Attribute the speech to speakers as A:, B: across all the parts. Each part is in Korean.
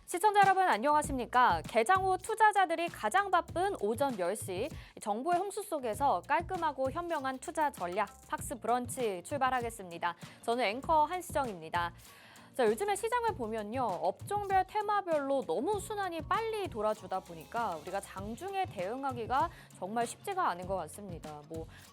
A: 시청자 여러분 안녕하십니까? 개장 후 투자자들이 가장 바쁜 오전 10시 정보의 홍수 속에서 깔끔하고 현명한 투자 전략 팍스 브런치 출발하겠습니다. 저는 앵커 한시정입니다. 자, 요즘에 시장을 보면요. 업종별 테마별로 너무 순환이 빨리 돌아주다 보니까 우리가 장중에 대응하기가 정말 쉽지가 않은 것 같습니다.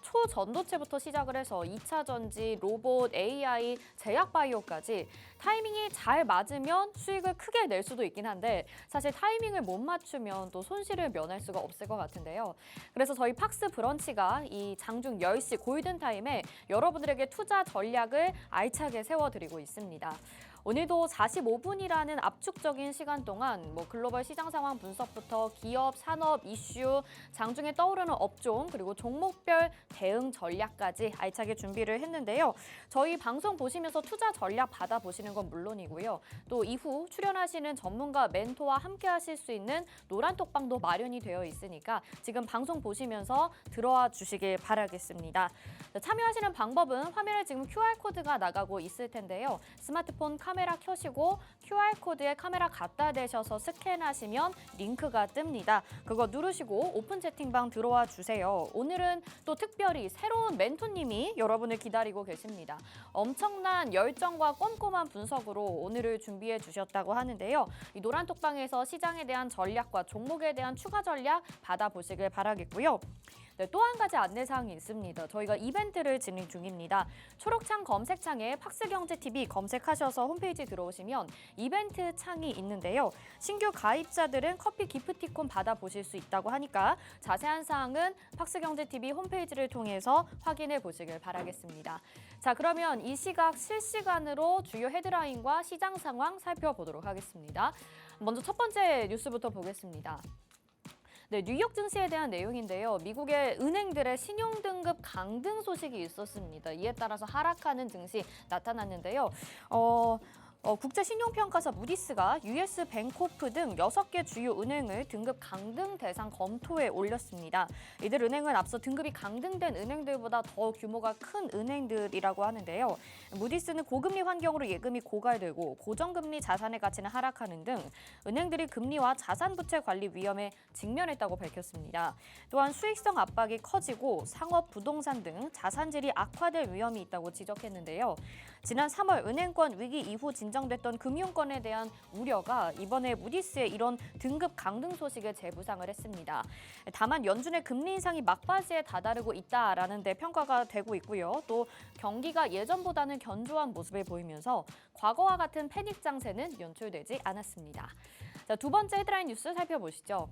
A: 초전도체부터 시작을 해서 2차 전지, 로봇, AI, 제약바이오까지 타이밍이 잘 맞으면 수익을 크게 낼 수도 있긴 한데 사실 타이밍을 못 맞추면 또 손실을 면할 수가 없을 것 같은데요. 그래서 저희 팍스 브런치가 이 장중 10시 골든타임에 여러분들에게 투자 전략을 알차게 세워드리고 있습니다. 오늘도 45분이라는 압축적인 시간 동안 글로벌 시장 상황 분석부터 기업, 산업, 이슈, 장중에 떠오르는 업종, 그리고 종목별 대응 전략까지 알차게 준비를 했는데요. 저희 방송 보시면서 투자 전략 받아보시는 건 물론이고요. 또 이후 출연하시는 전문가 멘토와 함께 하실 수 있는 노란톡방도 마련이 되어 있으니까 지금 방송 보시면서 들어와 주시길 바라겠습니다. 참여하시는 방법은 화면에 지금 QR코드가 나가고 있을 텐데요. 스마트폰 카메라 켜시고 QR코드에 카메라 갖다 대셔서 스캔하시면 링크가 뜹니다. 그거 누르시고 오픈 채팅방 들어와 주세요. 오늘은 또 특별히 새로운 멘토님이 여러분을 기다리고 계십니다. 엄청난 열정과 꼼꼼한 분석으로 오늘을 준비해 주셨다고 하는데요. 이 노란톡방에서 시장에 대한 전략과 종목에 대한 추가 전략 받아보시길 바라겠고요. 네, 또 한 가지 안내사항이 있습니다. 저희가 이벤트를 진행 중입니다. 초록창 검색창에 팍스경제TV 검색하셔서 홈페이지 들어오시면 이벤트 창이 있는데요. 신규 가입자들은 커피 기프티콘 받아보실 수 있다고 하니까 자세한 사항은 팍스경제TV 홈페이지를 통해서 확인해 보시길 바라겠습니다. 자, 그러면 이 시각 실시간으로 주요 헤드라인과 시장 상황 살펴보도록 하겠습니다. 먼저 첫 번째 뉴스부터 보겠습니다. 네, 뉴욕 증시에 대한 내용인데요. 미국의 은행들의 신용등급 강등 소식이 있었습니다. 이에 따라서 하락하는 증시 나타났는데요. 국제신용평가사 무디스가 US 뱅코프 등 6개 주요 은행을 등급 강등 대상 검토에 올렸습니다. 이들 은행은 앞서 등급이 강등된 은행들보다 더 규모가 큰 은행들이라고 하는데요. 무디스는 고금리 환경으로 예금이 고갈되고 고정금리 자산의 가치는 하락하는 등 은행들이 금리와 자산부채 관리 위험에 직면했다고 밝혔습니다. 또한 수익성 압박이 커지고 상업, 부동산 등 자산질이 악화될 위험이 있다고 지적했는데요. 지난 3월 은행권 위기 이후 진정됐던 금융권에 대한 우려가 이번에 무디스의 이런 등급 강등 소식에 재부상을 했습니다. 다만 연준의 금리 인상이 막바지에 다다르고 있다라는 데 평가가 되고 있고요. 또 경기가 예전보다는 견조한 모습을 보이면서 과거와 같은 패닉 장세는 연출되지 않았습니다. 자, 두 번째 헤드라인 뉴스 살펴보시죠.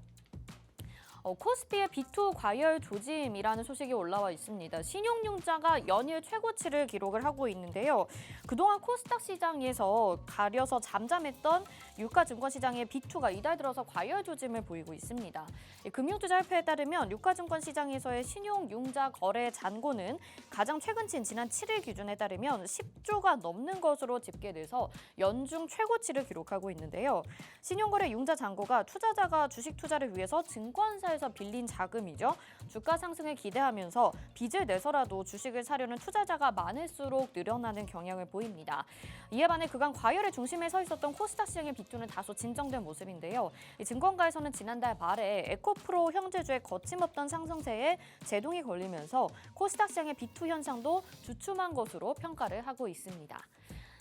A: 코스피의 B2 과열 조짐이라는 소식이 올라와 있습니다. 신용융자가 연일 최고치를 기록을 하고 있는데요. 그동안 코스닥 시장에서 가려서 잠잠했던 유가증권 시장의 B2가 이달 들어서 과열 조짐을 보이고 있습니다. 금융투자협회에 따르면 유가증권 시장에서의 신용융자 거래 잔고는 가장 최근치인 지난 7일 기준에 따르면 10조가 넘는 것으로 집계돼서 연중 최고치를 기록하고 있는데요. 신용거래 융자 잔고가 투자자가 주식 투자를 위해서 증권사에서 빌린 자금이죠. 주가 상승을 기대하면서 빚을 내서라도 주식을 사려는 투자자가 많을수록 늘어나는 경향을 보입니다. 이에 반해 그간 과열의 중심에 서 있었던 코스닥 시장의 B2는 다소 진정된 모습인데요. 증권가에서는 지난달 말에 에코프로 형제주의 거침없던 상승세에 제동이 걸리면서 코스닥 시장의 B2 현상도 주춤한 것으로 평가를 하고 있습니다.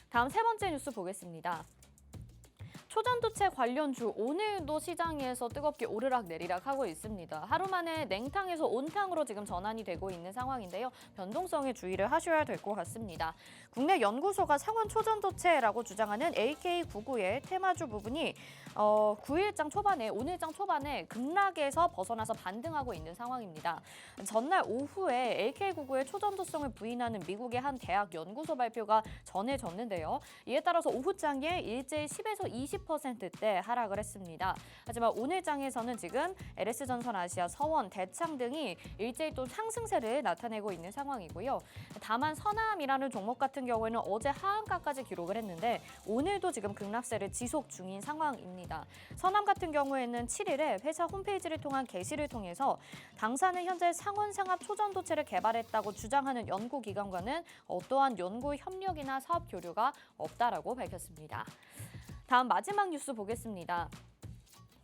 A: 다음 세 번째 뉴스 보겠습니다. 초전도체 관련주 오늘도 시장에서 뜨겁게 오르락 내리락 하고 있습니다. 하루 만에 냉탕에서 온탕으로 지금 전환이 되고 있는 상황인데요. 변동성에 주의를 하셔야 될 것 같습니다. 국내 연구소가 상원 초전도체라고 주장하는 AK99의 테마주 부분이 9일장 초반에 오늘장 초반에 급락에서 벗어나서 반등하고 있는 상황입니다. 전날 오후에 AK99의 초전도성을 부인하는 미국의 한 대학 연구소 발표가 전해졌는데요. 이에 따라서 오후장에 일제히 10에서 20%대 하락을 했습니다. 하지만 오늘 장에서는 지금 LS전선 아시아, 서원, 대창 등이 일제히 또 상승세를 나타내고 있는 상황이고요. 다만 서남이라는 종목 같은 경우에는 어제 하한가까지 기록을 했는데 오늘도 지금 급락세를 지속 중인 상황입니다. 서남 같은 경우에는 7일에 회사 홈페이지를 통한 게시를 통해서 당사는 현재 상온상압 초전도체를 개발했다고 주장하는 연구기관과는 어떠한 연구 협력이나 사업 교류가 없다라고 밝혔습니다. 다음 마지막 뉴스 보겠습니다.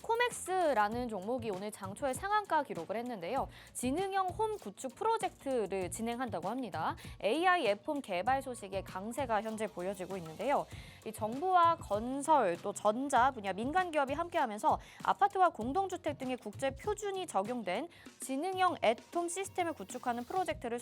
A: 코맥스라는 종목이 오늘 장초에 상한가 기록을 했는데요. 지능형 홈 구축 프로젝트를 진행한다고 합니다. AI 앱홈 개발 소식에 강세가 현재 보여지고 있는데요. 이 정부와 건설, 또 전자 분야 민간 기업이 함께하면서 아파트와 공동주택 등의 국제 표준이 적용된 지능형 앱홈 시스템을 구축하는 프로젝트를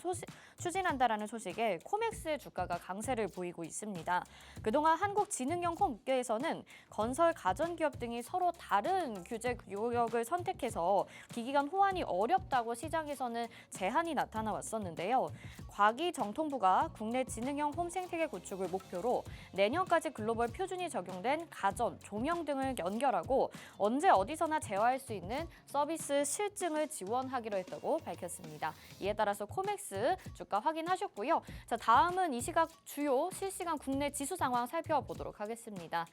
A: 추진한다라는 소식에 코맥스의 주가가 강세를 보이고 있습니다. 그동안 한국 지능형 홈 업계에서는 건설, 가전기업 등이 서로 다른 규제 구역을 선택해서 기기간 호환이 어렵다고 시장에서는 제한이 나타나 왔었는데요. 과기정통부가 국내 지능형 홈 생태계 구축을 목표로 내년까지 글로벌 표준이 적용된 가전, 조명 등을 연결하고 언제 어디서나 제어할 수 있는 서비스 실증을 지원하기로 했다고 밝혔습니다. 이에 따라서 코맥스 주가 확인하셨고요. 자, 다음은 이 시각 주요 실시간 국내 지수 상황 살펴보도록 하겠습니다.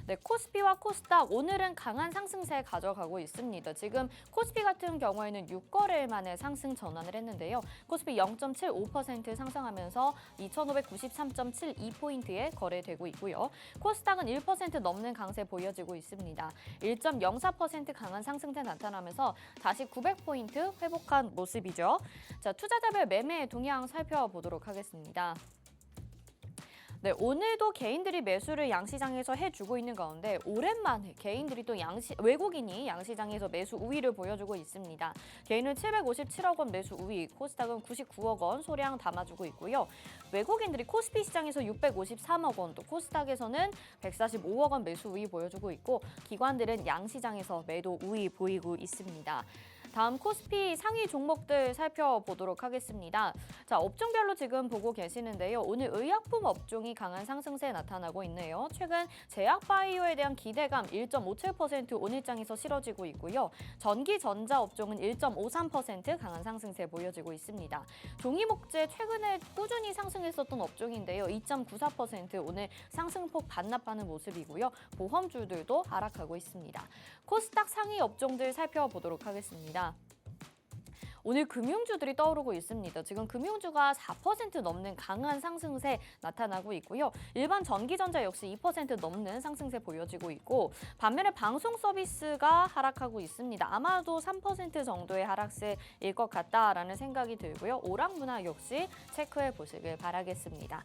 A: 네, 코스피와 코스닥 오늘은 강한 상승세 가져가고 있습니다. 지금 코스피 같은 경우에는 6거래일 만에 상승 전환을 했는데요. 코스피 0.75% 상승하면서 2,593.72포인트에 거래되고 있고요. 코스닥은 1% 넘는 강세 보여지고 있습니다. 1.04% 강한 상승세 나타나면서 다시 900포인트 회복한 모습이죠. 자, 투자자별 매매 동향 살펴보도록 하겠습니다. 네, 오늘도 개인들이 매수를 양시장에서 해주고 있는 가운데 오랜만에 개인들이 또 외국인이 양시장에서 매수 우위를 보여주고 있습니다. 개인은 757억 원 매수 우위, 코스닥은 99억 원 소량 담아주고 있고요. 외국인들이 코스피 시장에서 653억 원, 또 코스닥에서는 145억 원 매수 우위 보여주고 있고 기관들은 양시장에서 매도 우위 보이고 있습니다. 다음 코스피 상위 종목들 살펴보도록 하겠습니다. 자, 업종별로 지금 보고 계시는데요. 오늘 의약품 업종이 강한 상승세 나타나고 있네요. 최근 제약바이오에 대한 기대감 1.57% 오늘장에서 실어지고 있고요. 전기전자 업종은 1.53% 강한 상승세 보여지고 있습니다. 종이목재 최근에 꾸준히 상승했었던 업종인데요. 2.94% 오늘 상승폭 반납하는 모습이고요. 보험주들도 하락하고 있습니다. 코스닥 상위 업종들 살펴보도록 하겠습니다. 오늘 금융주들이 떠오르고 있습니다. 지금 금융주가 4% 넘는 강한 상승세 나타나고 있고요. 일반 전기전자 역시 2% 넘는 상승세 보여지고 있고 반면에 방송 서비스가 하락하고 있습니다. 아마도 3% 정도의 하락세일 것 같다라는 생각이 들고요. 오락문화 역시 체크해 보시길 바라겠습니다.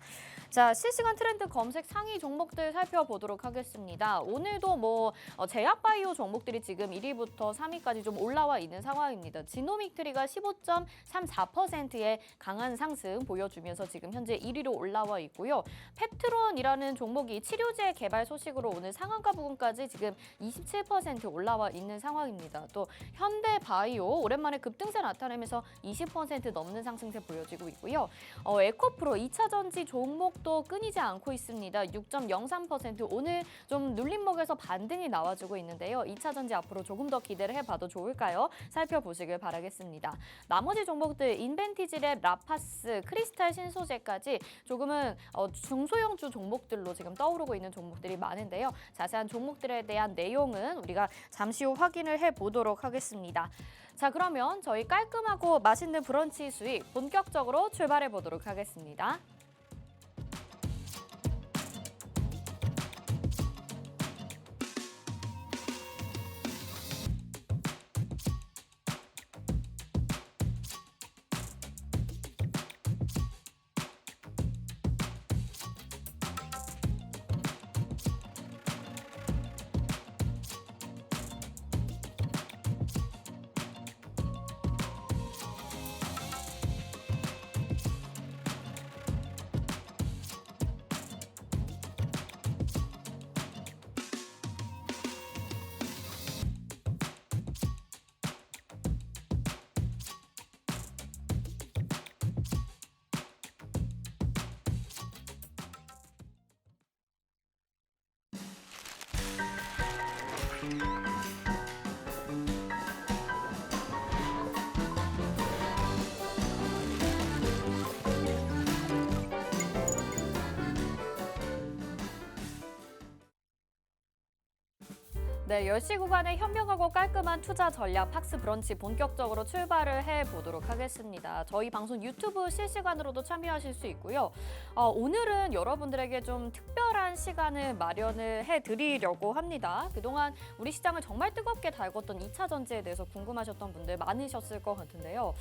A: 자, 실시간 트렌드 검색 상위 종목들 살펴보도록 하겠습니다. 오늘도 제약바이오 종목들이 지금 1위부터 3위까지 좀 올라와 있는 상황입니다. 지노믹트리가 15.34%의 강한 상승 보여주면서 지금 현재 1위로 올라와 있고요. 펩트론이라는 종목이 치료제 개발 소식으로 오늘 상한가 부근까지 지금 27% 올라와 있는 상황입니다. 또 현대바이오 오랜만에 급등세 나타내면서 20% 넘는 상승세 보여지고 있고요. 에코프로 2차 전지 종목도 끊이지 않고 있습니다. 6.03% 오늘 좀 눌림목에서 반등이 나와주고 있는데요. 2차 전지 앞으로 조금 더 기대를 해봐도 좋을까요? 살펴보시길 바라겠습니다. 나머지 종목들 인벤티지랩, 라파스, 크리스탈 신소재까지 조금은 중소형주 종목들로 지금 떠오르고 있는 종목들이 많은데요. 자세한 종목들에 대한 내용은 우리가 잠시 후 확인을 해보도록 하겠습니다. 자, 그러면 저희 깔끔하고 맛있는 브런치 수익 본격적으로 출발해 보도록 하겠습니다. 네, 10시 구간의 현명하고 깔끔한 투자 전략 팍스 브런치 본격적으로 출발을 해보도록 하겠습니다. 저희 방송 유튜브 실시간으로도 참여하실 수 있고요. 오늘은 여러분들에게 좀 특별한 유쾌한 시간을 마련을 해드리려고 합니다. 그동안 우리 시장을 정말 뜨겁게 달궜던 2차 전지에 대해서 궁금하셨던 분들 많으셨을 것 같은데요.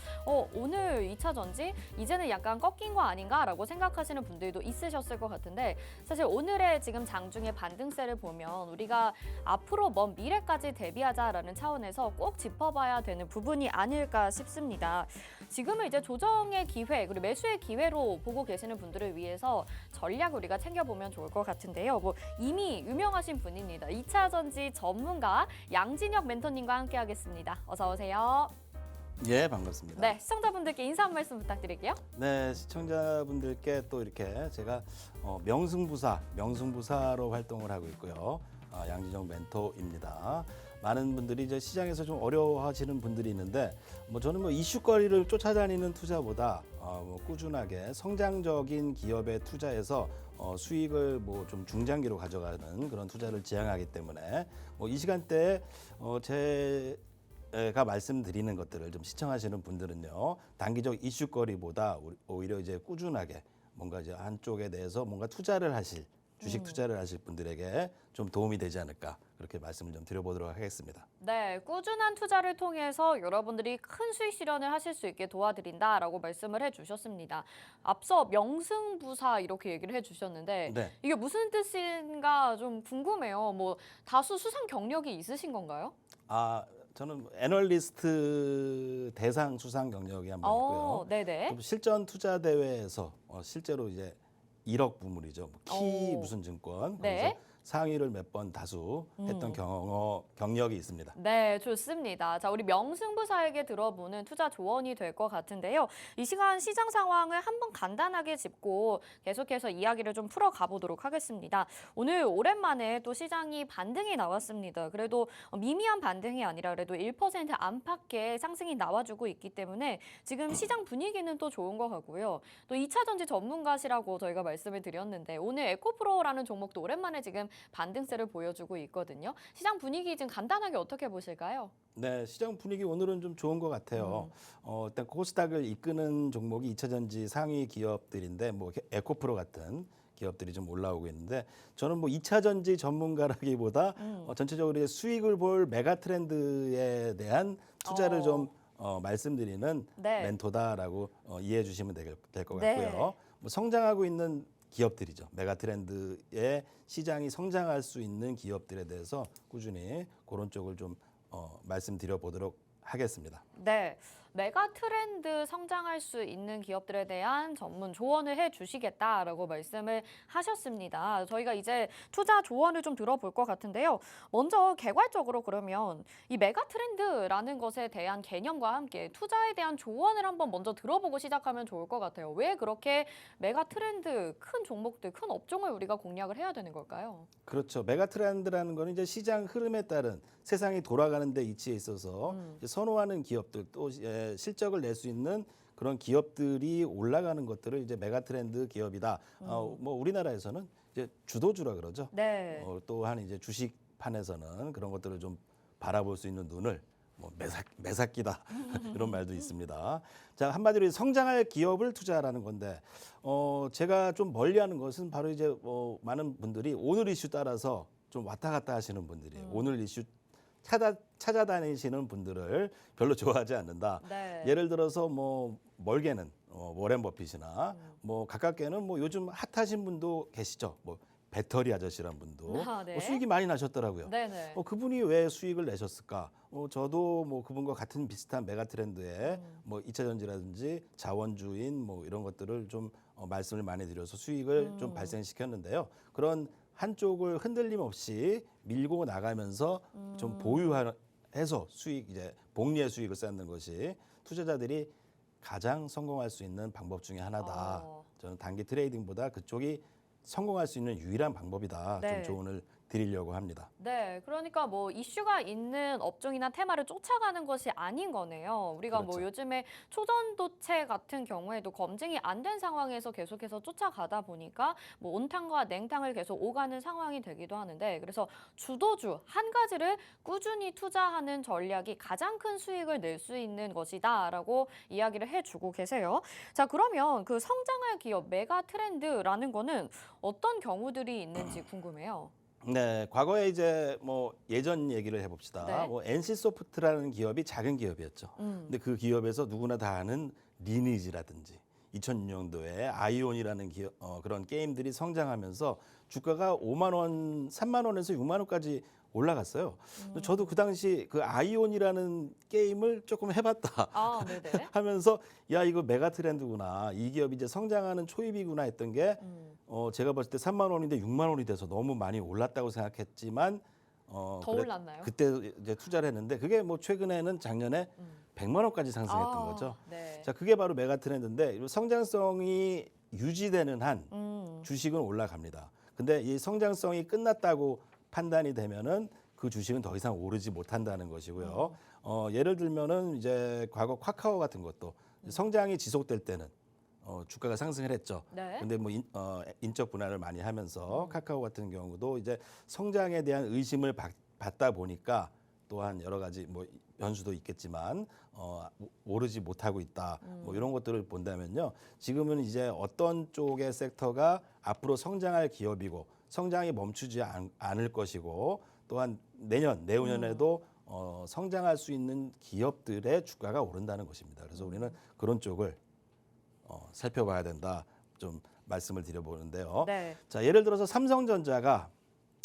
A: 오늘 2차 전지 이제는 약간 꺾인 거 아닌가라고 생각하시는 분들도 있으셨을 것 같은데 사실 오늘의 지금 장중의 반등세를 보면 우리가 앞으로 먼 미래까지 대비하자라는 차원에서 꼭 짚어봐야 되는 부분이 아닐까 싶습니다. 지금은 이제 조정의 기회 그리고 매수의 기회로 보고 계시는 분들을 위해서 전략 우리가 챙겨보면 좋을 것 같은데요. 이미 유명하신 분입니다. 2차 전지 전문가 양진혁 멘토님과 함께하겠습니다. 어서 오세요.
B: 예, 반갑습니다.
A: 네, 시청자분들께 인사 한 말씀 부탁드릴게요.
B: 네, 시청자분들께 또 이렇게 제가 명승부사로 활동을 하고 있고요. 양진혁 멘토입니다. 많은 분들이 이제 시장에서 좀 어려워하시는 분들이 있는데 저는 이슈거리를 쫓아다니는 투자보다 꾸준하게 성장적인 기업에 투자해서 수익을 좀 중장기로 가져가는 그런 투자를 지향하기 때문에 이 시간대에 제가 말씀드리는 것들을 좀 시청하시는 분들은요, 단기적 이슈거리보다 오히려 이제 꾸준하게 뭔가 이제 한쪽에 대해서 뭔가 투자를 하실 주식 투자를 하실 분들에게 좀 도움이 되지 않을까 그렇게 말씀을 좀 드려보도록 하겠습니다.
A: 네, 꾸준한 투자를 통해서 여러분들이 큰 수익 실현을 하실 수 있게 도와드린다라고 말씀을 해주셨습니다. 앞서 명승부사 이렇게 얘기를 해주셨는데
B: 네.
A: 이게 무슨 뜻인가 좀 궁금해요. 다수 수상 경력이 있으신 건가요?
B: 저는 애널리스트 대상 수상 경력이 한 번 있고요.
A: 네네.
B: 또 실전 투자 대회에서 실제로 이제 1억 부문이죠. 키 무슨 증권
A: 네.
B: 거기서 상위를 몇 번 다수 했던 경력이 있습니다.
A: 네, 좋습니다. 자, 우리 명승부사에게 들어보는 투자 조언이 될 것 같은데요. 이 시간 시장 상황을 한번 간단하게 짚고 계속해서 이야기를 좀 풀어가 보도록 하겠습니다. 오늘 오랜만에 또 시장이 반등이 나왔습니다. 그래도 미미한 반등이 아니라 그래도 1% 안팎의 상승이 나와주고 있기 때문에 지금 시장 분위기는 또 좋은 것 같고요. 또 2차 전지 전문가시라고 저희가 말씀을 드렸는데 오늘 에코프로라는 종목도 오랜만에 지금 반등세를 보여주고 있거든요. 시장 분위기 지금 간단하게 어떻게 보실까요?
B: 네, 시장 분위기 오늘은 좀 좋은 것 같아요. 일단 코스닥을 이끄는 종목이 2차 전지 상위 기업들인데 에코프로 같은 기업들이 좀 올라오고 있는데 저는 2차 전지 전문가라기보다 전체적으로 수익을 볼 메가 트렌드에 대한 투자를 좀 말씀드리는
A: 네.
B: 멘토다라고 이해해 주시면 될 것
A: 네.
B: 같고요. 성장하고 있는 기업들이죠. 메가 트렌드의 시장이 성장할 수 있는 기업들에 대해서 꾸준히 그런 쪽을 좀 말씀드려 보도록 하겠습니다.
A: 네. 메가 트렌드 성장할 수 있는 기업들에 대한 전문 조언을 해주시겠다라고 말씀을 하셨습니다. 저희가 이제 투자 조언을 좀 들어볼 것 같은데요. 먼저 개괄적으로 그러면 이 메가 트렌드라는 것에 대한 개념과 함께 투자에 대한 조언을 한번 먼저 들어보고 시작하면 좋을 것 같아요. 왜 그렇게 메가 트렌드, 큰 종목들, 큰 업종을 우리가 공략을 해야 되는 걸까요?
B: 그렇죠. 메가 트렌드라는 거는 이제 시장 흐름에 따른 세상이 돌아가는 데 이치에 있어서 이제 선호하는 기업들 또 실적을 낼 수 있는 그런 기업들이 올라가는 것들을 이제 메가 트렌드 기업이다. 우리나라에서는 이제 주도주라 그러죠.
A: 네.
B: 또한 이제 주식판에서는 그런 것들을 좀 바라볼 수 있는 눈을 매사끼다 그런 말도 있습니다. 자, 한마디로 성장할 기업을 투자하라는 건데 제가 좀 멀리하는 것은 바로 이제 많은 분들이 오늘 이슈 따라서 좀 왔다 갔다 하시는 분들이에요. 오늘 이슈 찾아다니시는 분들을 별로 좋아하지 않는다.
A: 네.
B: 예를 들어서 멀게는 워렌 버핏이나 가깝게는 요즘 핫하신 분도 계시죠. 배터리 아저씨란 분도
A: 네.
B: 수익이 많이 나셨더라고요.
A: 네네.
B: 그분이 왜 수익을 내셨을까? 저도 그분과 같은 비슷한 메가 트렌드에 2차 전지라든지 자원주인 이런 것들을 좀 말씀을 많이 드려서 수익을 좀 발생시켰는데요. 그런 한쪽을 흔들림 없이 밀고 나가면서 좀 보유해서 이제 복리의 수익을 쌓는 것이 투자자들이 가장 성공할 수 있는 방법 중에 하나다. 저는 단기 트레이딩보다 그쪽이 성공할 수 있는 유일한 방법이다.
A: 네.
B: 좀 조언을 드리려고 합니다.
A: 네, 그러니까 뭐 이슈가 있는 업종이나 테마를 쫓아가는 것이 아닌 거네요. 우리가 뭐
B: 그렇죠.
A: 요즘에 초전도체 같은 경우에도 검증이 안 된 상황에서 계속해서 쫓아가다 보니까 뭐 온탕과 냉탕을 계속 오가는 상황이 되기도 하는데, 그래서 주도주 한 가지를 꾸준히 투자하는 전략이 가장 큰 수익을 낼 수 있는 것이다라고 이야기를 해주고 계세요. 자, 그러면 그 성장할 기업 메가 트렌드라는 거는 어떤 경우들이 있는지 궁금해요.
B: 네, 과거에 이제 뭐 예전 얘기를 해봅시다.
A: 네.
B: 뭐 NC 소프트라는 기업이 작은 기업이었죠. 근데 그 기업에서 누구나 다 아는 리니지라든지 2006년도에 아이온이라는 기업, 그런 게임들이 성장하면서 주가가 5만 원, 3만 원에서 6만 원까지 올라갔어요. 저도 그 당시 그 아이온이라는 게임을 조금 해봤다
A: 아, 네네.
B: 하면서 야 이거 메가 트렌드구나, 이 기업이 이제 성장하는 초입이구나 했던 게 제가 봤을 때 3만 원인데 6만 원이 돼서 너무 많이 올랐다고 생각했지만
A: 더 올랐나요?
B: 그때 이제 투자를 했는데 그게 뭐 최근에는 작년에 100만 원까지 상승했던
A: 아,
B: 거죠.
A: 네.
B: 자, 그게 바로 메가 트렌드인데 성장성이 유지되는 한
A: 음,
B: 주식은 올라갑니다. 근데 이 성장성이 끝났다고 판단이 되면은 그 주식은 더 이상 오르지 못한다는 것이고요. 예를 들면은 이제 과거 카카오 같은 것도 성장이 지속될 때는 주가가 상승을 했죠.
A: 네.
B: 근데 뭐 인적 분할을 많이 하면서 카카오 같은 경우도 이제 성장에 대한 의심을 받다 보니까 또한 여러 가지 뭐 변수도 있겠지만 오르지 못하고 있다. 뭐 이런 것들을 본다면요. 지금은 이제 어떤 쪽의 섹터가 앞으로 성장할 기업이고 성장이 멈추지 않을 것이고 또한 내후년에도 성장할 수 있는 기업들의 주가가 오른다는 것입니다. 그래서 우리는 그런 쪽을 살펴봐야 된다. 좀 말씀을 드려보는데요.
A: 네.
B: 자, 예를 들어서 삼성전자가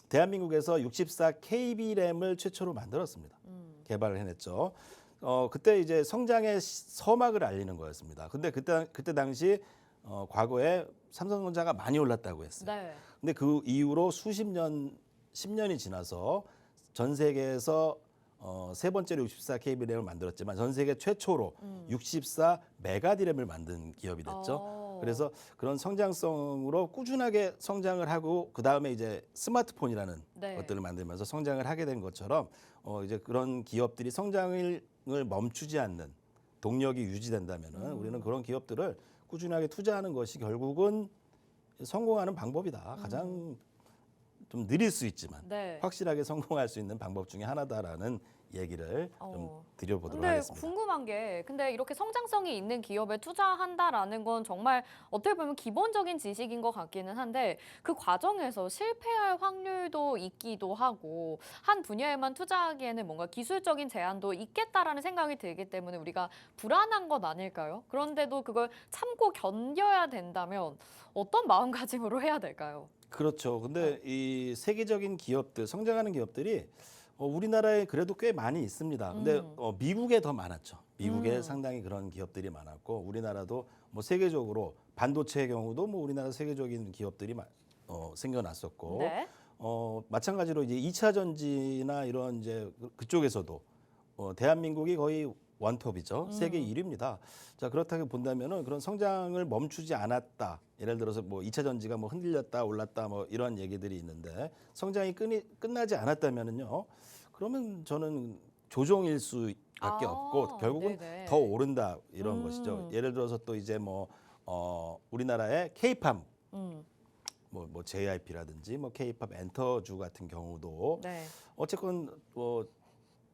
B: 대한민국에서 64 KB램을 최초로 만들었습니다. 개발을 해냈죠. 그때 이제 성장의 서막을 알리는 거였습니다. 근데 그때 당시 과거에 삼성전자가 많이 올랐다고 했어요.
A: 네.
B: 근데 그 이후로 수십 년, 10년이 지나서 전 세계에서 세 번째로 64 KB램을 만들었지만 전 세계 최초로 64 메가디램을 만든 기업이 됐죠. 그래서 그런 성장성으로 꾸준하게 성장을 하고 그 다음에 이제 스마트폰이라는
A: 네.
B: 것들을 만들면서 성장을 하게 된 것처럼 이제 그런 기업들이 성장을 멈추지 않는 동력이 유지된다면은 우리는 그런 기업들을 꾸준하게 투자하는 것이 결국은 성공하는 방법이다. 가장 좀 느릴 수 있지만
A: 네.
B: 확실하게 성공할 수 있는 방법 중에 하나다라는 얘기를 좀 드려보도록
A: 근데
B: 하겠습니다.
A: 궁금한 게, 근데 이렇게 성장성이 있는 기업에 투자한다라는 건 정말 어떻게 보면 기본적인 지식인 것 같기는 한데, 그 과정에서 실패할 확률도 있기도 하고 한 분야에만 투자하기에는 뭔가 기술적인 제한도 있겠다라는 생각이 들기 때문에 우리가 불안한 건 아닐까요? 그런데도 그걸 참고 견뎌야 된다면 어떤 마음가짐으로 해야 될까요?
B: 그렇죠. 근데 이 세계적인 기업들, 성장하는 기업들이 우리나라에 그래도 꽤 많이 있습니다. 근데 미국에 더 많았죠. 미국에 상당히 그런 기업들이 많았고 우리나라도 뭐 세계적으로 반도체의 경우도 뭐 우리나라 세계적인 기업들이 생겨났었고
A: 네.
B: 마찬가지로 이제 2차 전지나 이런 이제 그쪽에서도 대한민국이 거의 원톱이죠. 세계 1위입니다. 자, 그렇다고 본다면은 그런 성장을 멈추지 않았다. 예를 들어서 뭐 2차 전지가 뭐 흔들렸다, 올랐다 뭐 이런 얘기들이 있는데 성장이 끝나지 않았다면은요. 그러면 저는 조정일 수밖에 없고 결국은
A: 네네.
B: 더 오른다 이런 것이죠. 예를 들어서 또 이제 뭐 우리나라의 K-팝
A: 음,
B: 뭐 JYP라든지 뭐 K-팝 엔터주 같은 경우도
A: 네.
B: 어쨌건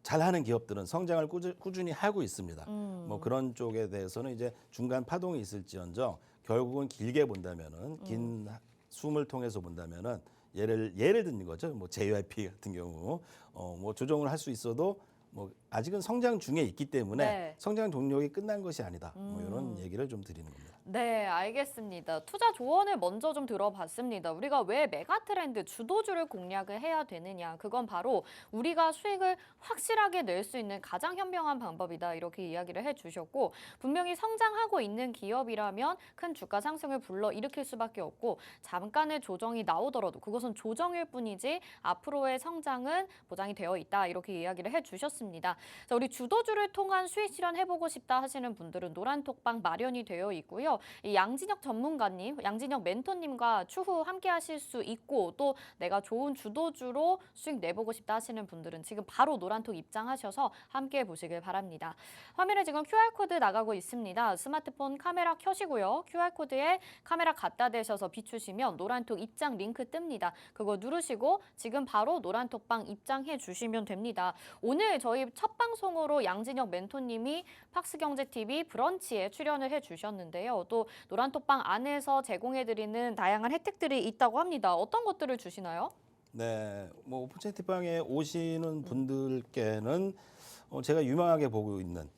B: 잘하는 기업들은 성장을 꾸준히 하고 있습니다. 뭐 그런 쪽에 대해서는 이제 중간 파동이 있을지언정 결국은 길게 본다면은 긴 숨을 통해서 본다면은 예를 드는 거죠. 뭐 JYP 같은 경우 뭐 조정을 할 수 있어도 뭐 아직은 성장 중에 있기 때문에
A: 네.
B: 성장 동력이 끝난 것이 아니다. 뭐 이런 얘기를 좀 드리는 겁니다.
A: 네, 알겠습니다. 투자 조언을 먼저 좀 들어봤습니다. 우리가 왜 메가트렌드 주도주를 공략을 해야 되느냐. 그건 바로 우리가 수익을 확실하게 낼 수 있는 가장 현명한 방법이다. 이렇게 이야기를 해주셨고, 분명히 성장하고 있는 기업이라면 큰 주가 상승을 불러일으킬 수밖에 없고, 잠깐의 조정이 나오더라도 그것은 조정일 뿐이지 앞으로의 성장은 보장이 되어 있다. 이렇게 이야기를 해주셨습니다. 자, 우리 주도주를 통한 수익 실현 해보고 싶다 하시는 분들은 노란톡방 마련이 되어 있고요. 이 양진혁 전문가님, 양진혁 멘토님과 추후 함께 하실 수 있고 또 내가 좋은 주도주로 수익 내보고 싶다 하시는 분들은 지금 바로 노란톡 입장하셔서 함께 보시길 바랍니다. 화면에 지금 QR코드 나가고 있습니다. 스마트폰 카메라 켜시고요. QR코드에 카메라 갖다 대셔서 비추시면 노란톡 입장 링크 뜹니다. 그거 누르시고 지금 바로 노란톡방 입장해 주시면 됩니다. 오늘 저희 첫 방송으로 양진혁 멘토님이 팍스경제TV 브런치에 출연을 해주셨는데요. 또 노란톡방 안에서 제공해드리는 다양한 혜택들이 있다고 합니다. 어떤 것들을 주시나요?
B: 네, 뭐 오픈 채팅방에 오시는 분들께는 제가 유망하게 보고 있는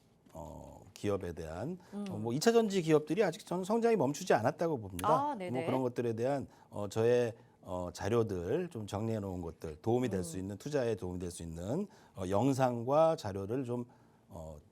B: 기업에 대한 뭐 2차 전지 기업들이 아직 저는 성장이 멈추지 않았다고 봅니다.
A: 아, 네네.
B: 뭐 그런 것들에 대한 저의 자료들 좀 정리해 놓은 것들 도움이 될 수 있는 투자에 도움이 될 수 있는 영상과 자료를 좀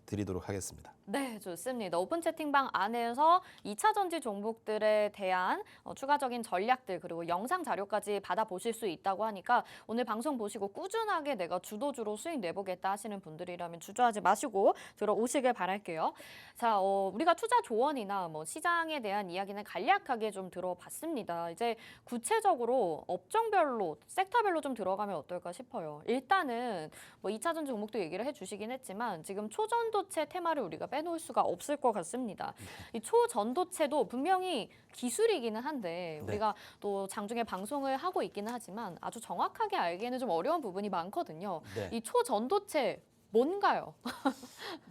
B: 드리도록 하겠습니다.
A: 네, 좋습니다. 오픈 채팅방 안에서 2차 전지 종목들에 대한 추가적인 전략들 그리고 영상 자료까지 받아보실 수 있다고 하니까 오늘 방송 보시고 꾸준하게 내가 주도주로 수익 내보겠다 하시는 분들이라면 주저하지 마시고 들어오시길 바랄게요. 자, 우리가 투자 조언이나 뭐 시장에 대한 이야기는 간략하게 좀 들어봤습니다. 이제 구체적으로 업종별로, 섹터별로 좀 들어가면 어떨까 싶어요. 일단은 뭐 2차 전지 종목도 얘기를 해주시긴 했지만 지금 초전도체 테마를 우리가 빼놓을 수가 없을 것 같습니다. 이 초전도체도 분명히 기술이기는 한데 우리가 또 장중에 방송을 하고 있기는 하지만 아주 정확하게 알기에는 좀 어려운 부분이 많거든요.
B: 네.
A: 이 초전도체 뭔가요?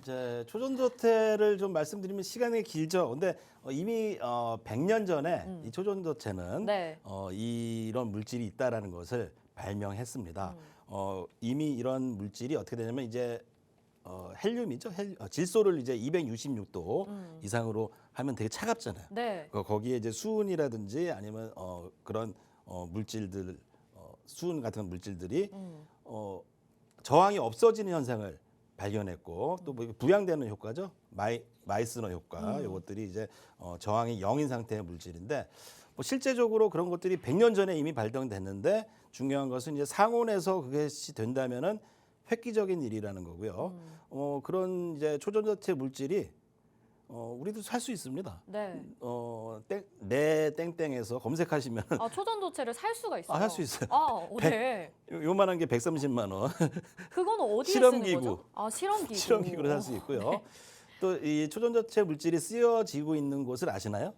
B: 이제 초전도체를 좀 말씀드리면 시간이 길죠. 근데 이미 100년 전에 이 초전도체는
A: 네.
B: 이런 물질이 있다라는 것을 발명했습니다. 이미 이런 물질이 어떻게 되냐면 이제 헬륨이죠. 질소를 이제 266도 이상으로 하면 되게 차갑잖아요.
A: 네.
B: 거기에 이제 수은이라든지 아니면 그런 물질들, 수은 같은 물질들이 저항이 없어지는 현상을 발견했고 또 뭐 부양되는 효과죠. 마이스너 효과 이것들이 이제 저항이 0인 상태의 물질인데 뭐 실제적으로 그런 것들이 100년 전에 이미 발견됐는데 중요한 것은 이제 상온에서 그것이 된다면은 획기적인 일이라는 거고요. 그런 이제 초전도체 물질이 우리도 살 수 있습니다.
A: 네.
B: 내 땡땡에서 검색하시면
A: 아, 초전도체를 살 수가 있어요.
B: 살 수 있어요.
A: 아, 네.
B: 요만한 게 130만 원.
A: 그건 어디에
B: 실험기구.
A: 쓰는 거죠? 아, 실험기구.
B: 실험기구를 살 수 있고요. 또 이 초전도체 물질이 쓰여지고 있는 곳을 아시나요?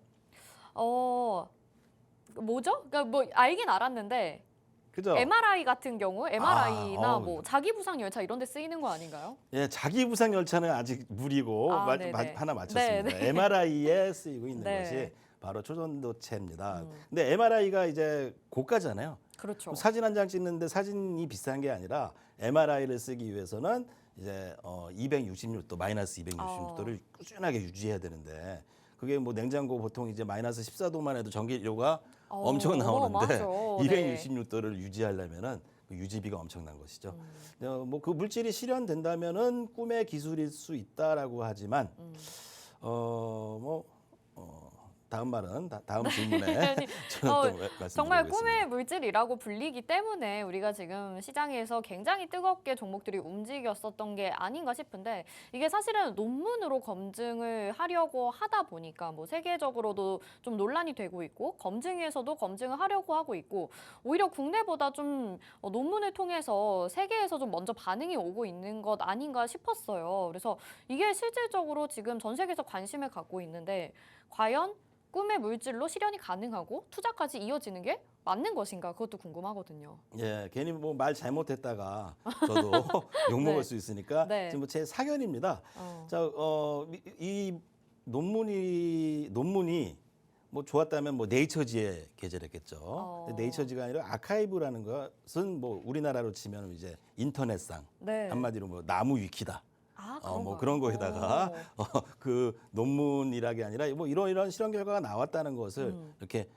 A: 뭐죠? 그러니까 뭐 알긴 알았는데
B: 그죠?
A: MRI 같은 경우 MRI나
B: 어우.
A: 뭐 자기 부상 열차 이런 데 쓰이는 거 아닌가요?
B: 예, 자기 부상 열차는 아직 무리고
A: 아, 네네.
B: 하나 맞췄습니다.
A: 네네.
B: MRI에 쓰이고 있는
A: 네.
B: 것이 바로 초전도체입니다. 근데 MRI가 이제 고가잖아요.
A: 그렇죠.
B: 사진 한 장 찍는데 사진이 비싼 게 아니라 MRI를 쓰기 위해서는 이제 266도 마이너스 266도를 꾸준하게 유지해야 되는데 그게 뭐 냉장고 보통 이제 마이너스 14도만 해도 전기료가 엄청 나오는데
A: 맞죠.
B: 266도를 유지하려면은 그 유지비가 엄청난 것이죠. 뭐 그 물질이 실현된다면은 꿈의 기술일 수 있다라고 하지만 다음 말은 다음 질문에 저는 또 말씀드리겠습니다.
A: 정말 꿈의 물질이라고 불리기 때문에 우리가 지금 시장에서 굉장히 뜨겁게 종목들이 움직였었던 게 아닌가 싶은데 이게 사실은 논문으로 검증을 하려고 하다 보니까 뭐 세계적으로도 좀 논란이 되고 있고 검증위에서도 검증을 하려고 하고 있고 오히려 국내보다 좀 논문을 통해서 세계에서 좀 먼저 반응이 오고 있는 것 아닌가 싶었어요. 그래서 이게 실질적으로 지금 전 세계에서 관심을 갖고 있는데 과연 꿈의 물질로 실현이 가능하고 투자까지 이어지는 게 맞는 것인가 그것도 궁금하거든요.
B: 예, 괜히 뭐 말 잘못했다가 저도 욕 먹을
A: 네.
B: 수 있으니까
A: 네.
B: 지금 제 사견입니다. 자, 이 논문이 뭐 좋았다면 뭐 네이처지에 게재했겠죠. 근데 네이처지가 아니라 아카이브라는 것은 뭐 우리나라로 치면 이제 인터넷상
A: 네.
B: 한마디로 뭐 나무 위키다.
A: 아,
B: 뭐 그런 거에다가 그 논문이라기 아니라 뭐 이런 실험 결과가 나왔다는 것을 이렇게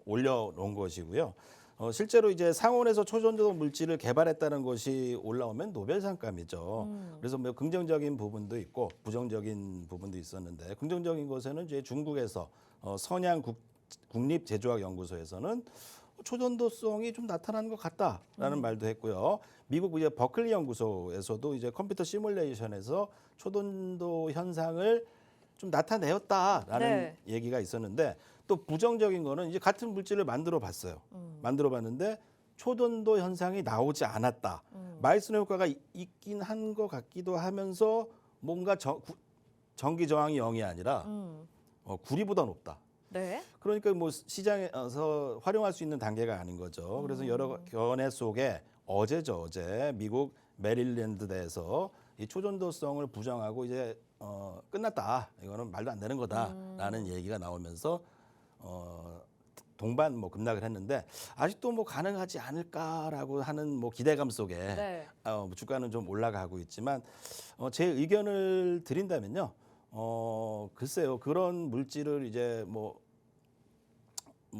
B: 올려놓은 것이고요. 실제로 이제 상온에서 초전도 물질을 개발했다는 것이 올라오면 노벨상감이죠. 그래서 뭐 긍정적인 부분도 있고 부정적인 부분도 있었는데 긍정적인 것에는 이제 중국에서 선양 국립제조학연구소에서는 초전도성이 좀 나타나는 것 같다라는 말도 했고요. 미국 이제 버클리 연구소에서도 이제 컴퓨터 시뮬레이션에서 초전도 현상을 좀 나타내었다라는
A: 네.
B: 얘기가 있었는데 또 부정적인 거는 이제 같은 물질을 만들어 봤어요. 만들어 봤는데 초전도 현상이 나오지 않았다. 마이스너 효과가 있긴 한 것 같기도 하면서 뭔가 전기 저항이 0이 아니라 구리보다 높다.
A: 네.
B: 그러니까 뭐 시장에서 활용할 수 있는 단계가 아닌 거죠. 그래서 여러 견해 속에 어제 미국 메릴랜드대에서 이 초전도성을 부정하고 이제 끝났다. 이거는 말도 안 되는 거다라는 얘기가 나오면서 동반 뭐 급락을 했는데 아직도 뭐 가능하지 않을까라고 하는 뭐 기대감 속에
A: 네.
B: 주가는 좀 올라가고 있지만 제 의견을 드린다면요. 글쎄요. 그런 물질을 이제 뭐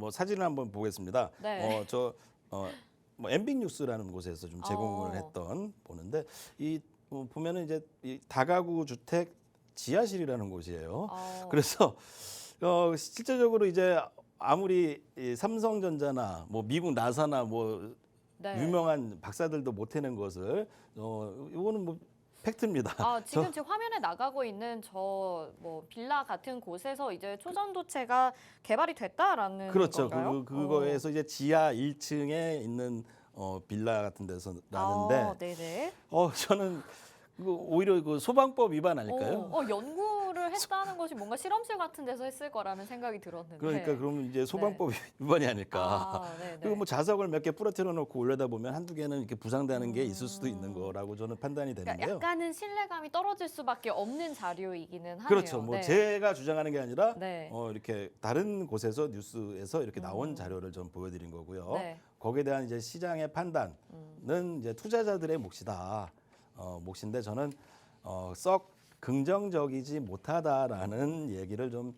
B: 사진을 한번 보겠습니다.
A: 네.
B: 뭐 엠빅뉴스라는 곳에서 좀 제공을 했던 보는데 이 보면은 이제 이 다가구 주택 지하실이라는 곳이에요. 그래서 실제적으로 이제 아무리 이 삼성전자나 뭐 미국 나사나 뭐
A: 네.
B: 유명한 박사들도 못 해낸 것을 이거는 뭐 팩트입니다.
A: 지금 화면에 나가고 있는 저 뭐 빌라 같은 곳에서 이제 초전도체가 개발이 됐다라는
B: 그렇죠.
A: 건가요?
B: 그거에서 이제 지하 1층에 있는 빌라 같은 데서 나는데
A: 네네.
B: 저는 오히려 그 소방법 위반 아닐까요?
A: 연구를 했다는 것이 뭔가 실험실 같은 데서 했을 거라는 생각이 들었는데.
B: 그러니까 그러면 이제 소방법 위반이 아닐까.
A: 네네.
B: 그리고 뭐 자석을 몇 개 부러뜨려 놓고 올려다 보면 한두 개는 이렇게 부상되는 게 있을 수도 있는 거라고 저는 판단이
A: 그러니까
B: 되는데요.
A: 약간은 신뢰감이 떨어질 수밖에 없는 자료이기는 하네요.
B: 그렇죠. 뭐
A: 네.
B: 제가 주장하는 게 아니라
A: 네.
B: 이렇게 다른 곳에서 뉴스에서 이렇게 나온 자료를 좀 보여드린 거고요.
A: 네.
B: 거기에 대한 이제 시장의 판단은 이제 투자자들의 몫이다. 몫인데 저는 썩 긍정적이지 못하다라는 얘기를 좀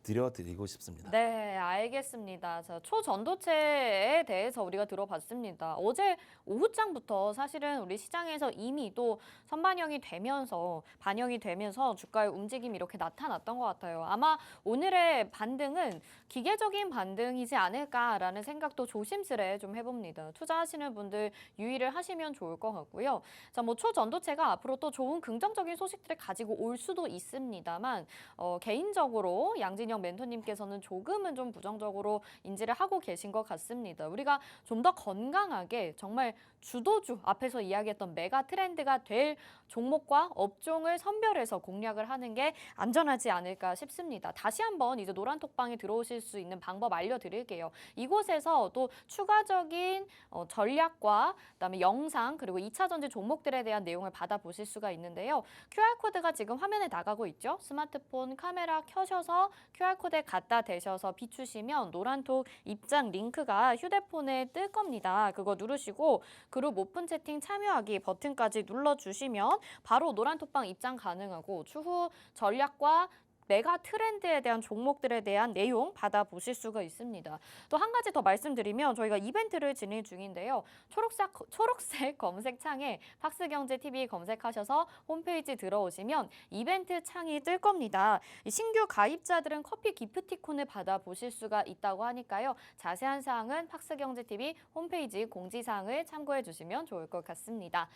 B: 드리고 싶습니다.
A: 네, 알겠습니다. 자, 초전도체에 대해서 우리가 들어봤습니다. 어제 오후장부터 사실은 우리 시장에서 이미 또 선반영이 되면서 반영이 되면서 주가의 움직임이 이렇게 나타났던 것 같아요. 아마 오늘의 반등은 기계적인 반등이지 않을까라는 생각도 조심스레 좀 해봅니다. 투자하시는 분들 유의를 하시면 좋을 것 같고요. 자, 뭐 초전도체가 앞으로 또 좋은 긍정적인 소식들을 가지고 올 수도 있습니다만 개인적으로 양진영 멘토님께서는 조금은 좀 부정적으로 인지를 하고 계신 것 같습니다. 우리가 좀 더 건강하게 정말 주도주 앞에서 이야기했던 메가 트렌드가 될 종목과 업종을 선별해서 공략을 하는 게 안전하지 않을까 싶습니다. 다시 한번 이제 노란톡방에 들어오실 수 있는 방법 알려드릴게요. 이곳에서 또 추가적인 전략과 그다음에 영상 그리고 2차 전지 종목들에 대한 내용을 받아보실 수가 있는데요. QR코드가 지금 화면에 나가고 있죠. 스마트폰 카메라 켜셔서 QR코드에 갖다 대셔서 비추시면 노란톡 입장 링크가 휴대폰에 뜰 겁니다. 그거 누르시고 그룹 오픈 채팅 참여하기 버튼까지 눌러주시면 바로 노란톡방 입장 가능하고 추후 전략과 메가 트렌드에 대한 종목들에 대한 내용 받아보실 수가 있습니다. 또 한 가지 더 말씀드리면 저희가 이벤트를 진행 중인데요. 초록색 검색창에 팍스경제TV 검색하셔서 홈페이지 들어오시면 이벤트 창이 뜰 겁니다. 신규 가입자들은 커피 기프티콘을 받아보실 수가 있다고 하니까요. 자세한 사항은 팍스경제TV 홈페이지 공지사항을 참고해 주시면 좋을 것 같습니다.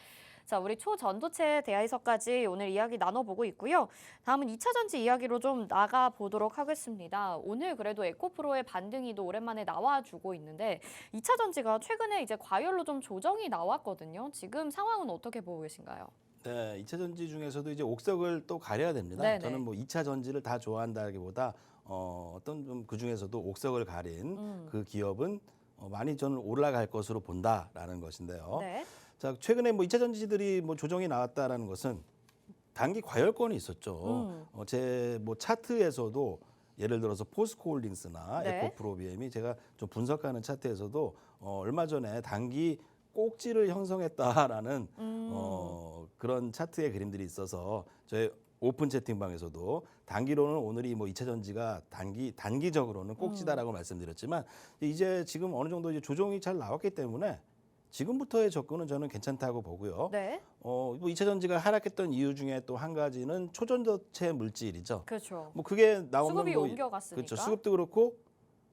A: 자, 우리 초전도체에 대해서까지 오늘 이야기 나눠보고 있고요. 다음은 2차 전지 이야기로 좀 나가보도록 하겠습니다. 오늘 그래도 에코프로의 반등이도 오랜만에 나와주고 있는데 2차 전지가 최근에 이제 과열로 좀 조정이 나왔거든요. 지금 상황은 어떻게 보고 계신가요?
B: 네, 2차 전지 중에서도 이제 옥석을 또 가려야 됩니다.
A: 네네.
B: 저는 뭐 2차 전지를 다 좋아한다기보다 어떤 좀 그 중에서도 옥석을 가린 그 기업은 많이 저는 올라갈 것으로 본다라는 것인데요.
A: 네.
B: 자, 최근에 뭐 2차 전지들이 뭐 조정이 나왔다라는 것은 단기 과열권이 있었죠. 제 뭐 차트에서도 예를 들어서 포스코홀딩스나
A: 네.
B: 에코프로비엠이 제가 좀 분석하는 차트에서도 얼마 전에 단기 꼭지를 형성했다라는 그런 차트의 그림들이 있어서 저희 오픈 채팅방에서도 단기로는 오늘이 뭐 2차 전지가 단기적으로는 꼭지다라고 말씀드렸지만 이제 지금 어느 정도 이제 조정이 잘 나왔기 때문에 지금부터의 접근은 저는 괜찮다고 보고요.
A: 네.
B: 뭐 2차 전지가 하락했던 이유 중에 또 한 가지는 초전도체 물질이죠.
A: 그렇죠.
B: 뭐 그게 나오면
A: 수급이
B: 뭐
A: 옮겨갔으니까.
B: 그렇죠. 수급도 그렇고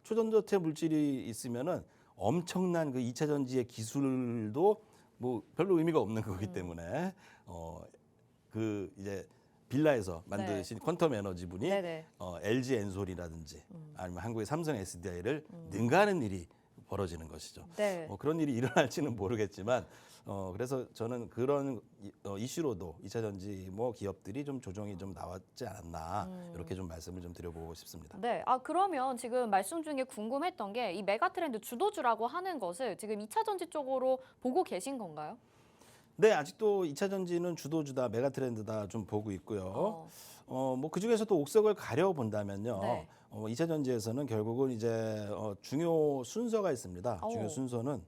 B: 초전도체 물질이 있으면은 엄청난 그 2차 전지의 기술도 뭐 별로 의미가 없는 거기 때문에 그 이제 빌라에서 만드신 퀀텀 에너지 분이
A: 네네.
B: LG 엔솔이라든지 아니면 한국의 삼성 SDI를 능가하는 일이 벌어지는 것이죠.
A: 네.
B: 그런 일이 일어날지는 모르겠지만 그래서 저는 그런 이슈로도 2차 전지 뭐 기업들이 좀 조정이 좀 나왔지 않았나 이렇게 좀 말씀을 좀 드려보고 싶습니다.
A: 네. 그러면 지금 말씀 중에 궁금했던 게 이 메가 트렌드 주도주라고 하는 것을 지금 2차 전지 쪽으로 보고 계신 건가요?
B: 네, 아직도 2차 전지는 주도주다, 메가 트렌드다 좀 보고 있고요. 뭐 그 중에서도 옥석을 가려 본다면요.
A: 네.
B: 2차 전지에서는 결국은 이제 중요 순서가 있습니다. 중요 순서는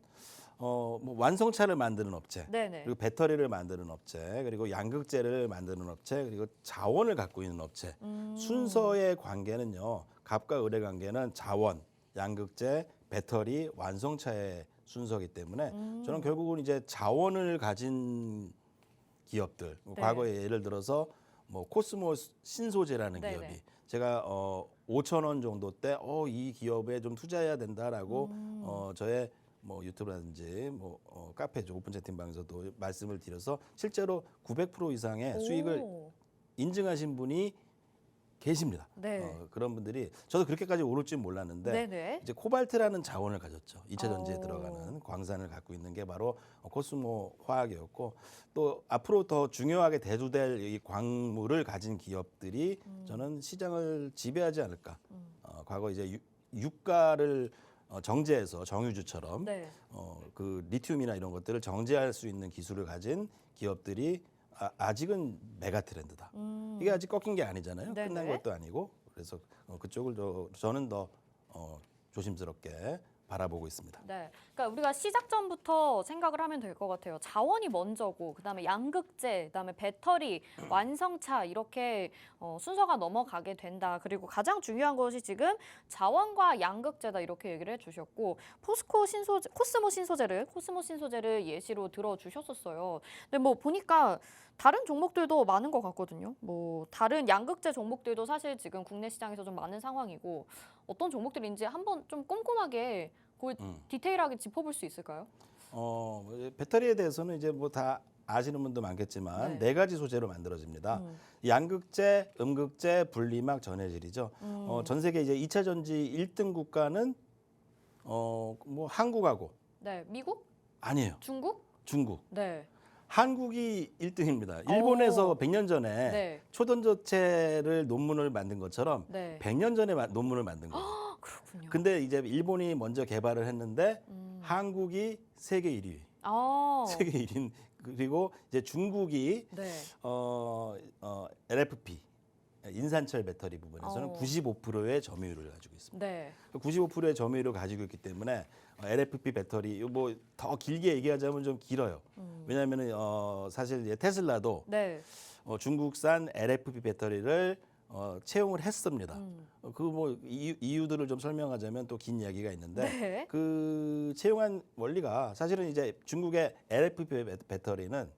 B: 뭐 완성차를 만드는 업체,
A: 네네.
B: 그리고 배터리를 만드는 업체, 그리고 양극재를 만드는 업체, 그리고 자원을 갖고 있는 업체. 순서의 관계는요. 갑과 을의 관계는 자원, 양극재, 배터리, 완성차의 순서이기 때문에 저는 결국은 이제 자원을 가진 기업들,
A: 네.
B: 과거에 예를 들어서 뭐 코스모 신소재라는
A: 네네.
B: 기업이 제가 5천 원 정도 때 이 기업에 좀 투자해야 된다라고 저의 뭐 유튜브라든지 뭐 카페죠 오픈 채팅방에서도 말씀을 드려서 실제로 900% 이상의 수익을
A: 오.
B: 인증하신 분이 계십니다.
A: 네.
B: 그런 분들이 저도 그렇게까지 오를 줄 몰랐는데
A: 네네.
B: 이제 코발트라는 자원을 가졌죠. 2차 전지에
A: 오.
B: 들어가는 광산을 갖고 있는 게 바로 코스모 화학이었고 또 앞으로 더 중요하게 대두될 이 광물을 가진 기업들이 저는 시장을 지배하지 않을까. 과거 이제 유가를 정제해서 정유주처럼
A: 네.
B: 그 리튬이나 이런 것들을 정제할 수 있는 기술을 가진 기업들이 아직은 메가 트렌드다. 이게 아직 꺾인 게 아니잖아요.
A: 네네.
B: 끝난 것도 아니고 그래서 그쪽을 저는 더 조심스럽게 바라보고 있습니다.
A: 네. 그러니까 우리가 시작 전부터 생각을 하면 될 것 같아요. 자원이 먼저고, 그다음에 양극재, 그다음에 배터리, 완성차 이렇게 순서가 넘어가게 된다. 그리고 가장 중요한 것이 지금 자원과 양극재다 이렇게 얘기를 해주셨고, 코스모 신소재를 예시로 들어주셨었어요. 근데 뭐 보니까 다른 종목들도 많은 것 같거든요. 뭐 다른 양극재 종목들도 사실 지금 국내 시장에서 좀 많은 상황이고 어떤 종목들인지 한번 좀 꼼꼼하게 디테일하게 짚어볼 수 있을까요?
B: 배터리에 대해서는 이제 뭐 다 아시는 분도 많겠지만 네 가지 소재로 만들어집니다. 양극재, 음극재, 분리막, 전해질이죠. 전 세계 이제 2차 전지 1등 국가는 뭐 한국하고
A: 네, 미국,
B: 아니에요. 중국.
A: 네,
B: 한국이 1등입니다. 일본에서 100년 전에
A: 네.
B: 초전도체를 논문을 만든 것처럼
A: 네.
B: 100년 전에 논문을 만든 거예요.
A: 그렇군요.
B: 근데 이제 일본이 먼저 개발을 했는데 한국이 세계 1위. 세계 1위. 그리고 이제 중국이
A: 네.
B: LFP 인산철 배터리 부분에서는 95%의 점유율을 가지고 있습니다.
A: 네.
B: 95%의 점유율을 가지고 있기 때문에 LFP 배터리 뭐 더 길게 얘기하자면 좀 길어요. 왜냐하면은 사실 이제 테슬라도
A: 네.
B: 중국산 LFP 배터리를 채용을 했습니다. 그 뭐 이유들을 좀 설명하자면 또 긴 이야기가 있는데
A: 네.
B: 그 채용한 원리가 사실은 이제 중국의 LFP 배터리는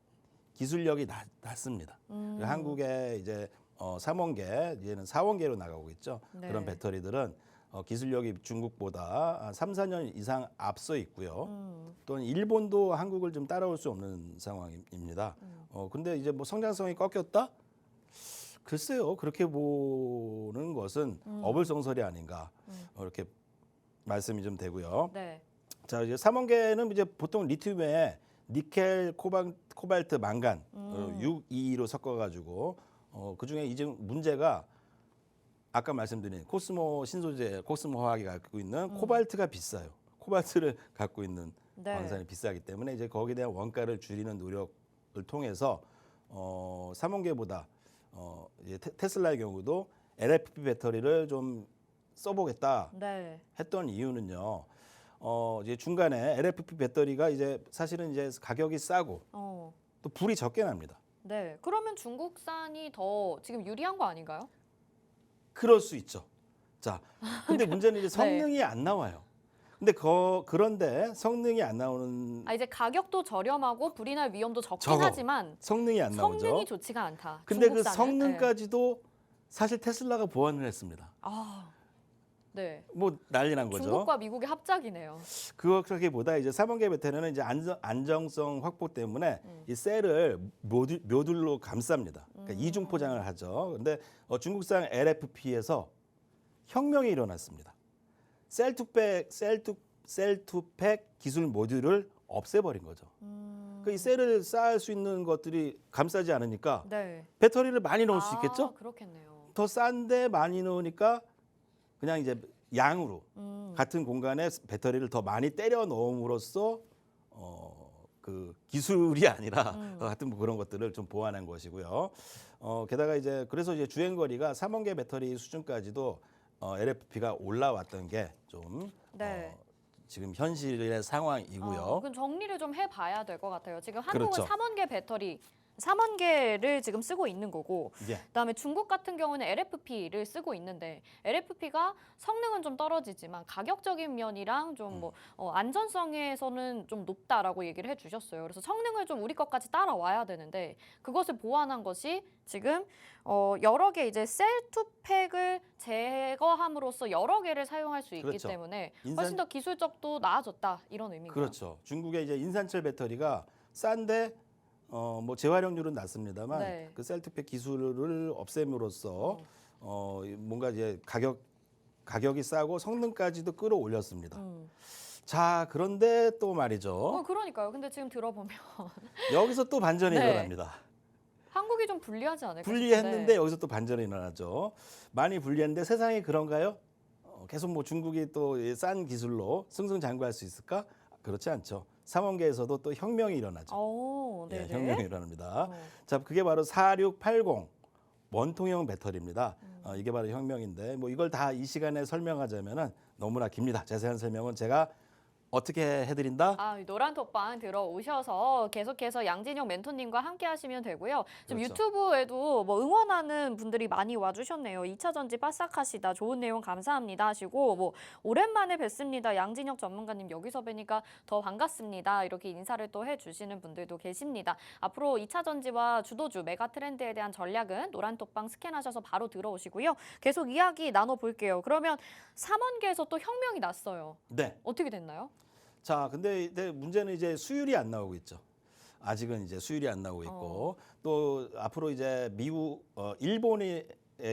B: 기술력이 낮습니다. 한국의 이제 3원계 이제는 4원계로 나가고 있죠.
A: 네.
B: 그런 배터리들은 기술력이 중국보다 한 3, 4년 이상 앞서 있고요. 또는 일본도 한국을 좀 따라올 수 없는 상황입니다. 근데 이제 뭐 성장성이 꺾였다? 글쎄요. 그렇게 보는 것은 어불성설이 아닌가 이렇게 말씀이 좀 되고요.
A: 네.
B: 자, 이제 3원계는 이제 보통 리튬에 니켈, 코발트, 망간 6,2로 섞어가지고 그 중에 이제 문제가 아까 말씀드린 코스모 신소재, 코스모 화학이 갖고 있는 코발트가 비싸요. 코발트를 갖고 있는
A: 네.
B: 광산이 비싸기 때문에 이제 거기에 대한 원가를 줄이는 노력을 통해서 3원계보다 이제 테슬라의 경우도 LFP 배터리를 좀 써보겠다
A: 네.
B: 했던 이유는요. 이제 중간에 LFP 배터리가 이제 사실은 이제 가격이 싸고 또 불이 적게 납니다.
A: 네. 그러면 중국산이 더 지금 유리한 거 아닌가요?
B: 그럴 수 있죠. 자, 근데 문제는 이제 성능이 안 나와요. 근데 그런데 성능이 안 나오는
A: 이제 가격도 저렴하고 불이 날 위험도 적긴
B: 적어.
A: 하지만
B: 성능이 안 나오죠.
A: 성능이 좋지가 않다.
B: 근데 그
A: 중국산은.
B: 성능까지도 사실 테슬라가 보완을 했습니다.
A: 네.
B: 뭐 난리 난 거죠.
A: 중국과 미국의 합작이네요.
B: 그렇기보다 이제 3원계 배터리는 이제 안정성 확보 때문에 이 셀을 묘들로 감쌉니다. 그러니까 이중 포장을 하죠. 근데 중국산 LFP에서 혁명이 일어났습니다. 셀투팩 기술 모듈을 없애버린 거죠. 그러니까 이 셀을 쌓을 수 있는 것들이 감싸지 않으니까
A: 네.
B: 배터리를 많이 넣을 수 있겠죠?
A: 그렇겠네요.
B: 더 싼데 많이 넣으니까 그냥 이제 양으로 같은 공간에 배터리를 더 많이 때려 넣음으로써 그 기술이 아니라 같은 뭐 그런 것들을 좀 보완한 것이고요. 게다가 이제 그래서 이제 주행 거리가 3원계 배터리 수준까지도 LFP가 올라왔던 게 좀
A: 네.
B: 지금 현실의 상황이고요.
A: 그럼 정리를 좀 해봐야 될 것 같아요. 지금 한국은
B: 그렇죠.
A: 3원계 배터리 3원계를 지금 쓰고 있는 거고
B: 예.
A: 그다음에 중국 같은 경우는 LFP를 쓰고 있는데 LFP가 성능은 좀 떨어지지만 가격적인 면이랑 좀 뭐 안전성에서는 좀 높다라고 얘기를 해주셨어요. 그래서 성능을 좀 우리 것까지 따라와야 되는데 그것을 보완한 것이 지금 여러 개 이제 셀투팩을 제거함으로써 여러 개를 사용할 수 있기
B: 그렇죠.
A: 때문에 훨씬 더 기술적도 나아졌다 이런 의미인가요?
B: 그렇죠. 중국의 이제 인산철 배터리가 싼데 뭐 재활용률은 낮습니다만
A: 네.
B: 그 셀투팩 기술을 없앰으로써 뭔가 이제 가격이 싸고 성능까지도 끌어올렸습니다. 자, 그런데 또 말이죠.
A: 그러니까요. 근데 지금 들어보면
B: 여기서 또 반전이
A: 네.
B: 일어납니다.
A: 한국이 좀 불리하지 않을까
B: 분리했는데
A: 싶은데.
B: 여기서 또 반전이 일어나죠. 많이 분리했는데 세상이 그런가요? 계속 뭐 중국이 또 싼 기술로 승승장구할 수 있을까? 그렇지 않죠. 3원계에서도 또 혁명이 일어나죠.
A: 네네.
B: 혁명이 일어납니다. 자, 그게 바로 4680 원통형 배터리입니다. 이게 바로 혁명인데 뭐 이걸 다 이 시간에 설명하자면은 너무나 깁니다. 자세한 설명은 제가 어떻게 해드린다?
A: 노란 톡방 들어오셔서 계속해서 양진영 멘토님과 함께 하시면 되고요. 지금
B: 그렇죠.
A: 유튜브에도 뭐 응원하는 분들이 많이 와주셨네요. 2차 전지 빠삭하시다. 좋은 내용 감사합니다 하시고 뭐 오랜만에 뵙습니다. 양진혁 전문가님 여기서 뵈니까 더 반갑습니다. 이렇게 인사를 또 해주시는 분들도 계십니다. 앞으로 2차 전지와 주도주 메가 트렌드에 대한 전략은 노란 톡방 스캔하셔서 바로 들어오시고요. 계속 이야기 나눠볼게요. 그러면 3원계에서 또 혁명이 났어요.
B: 네.
A: 어떻게 됐나요?
B: 자, 근데 문제는 이제 수율이 안 나오고 있죠. 아직은 이제 수율이 안 나오고 있고 또 앞으로 이제 일본의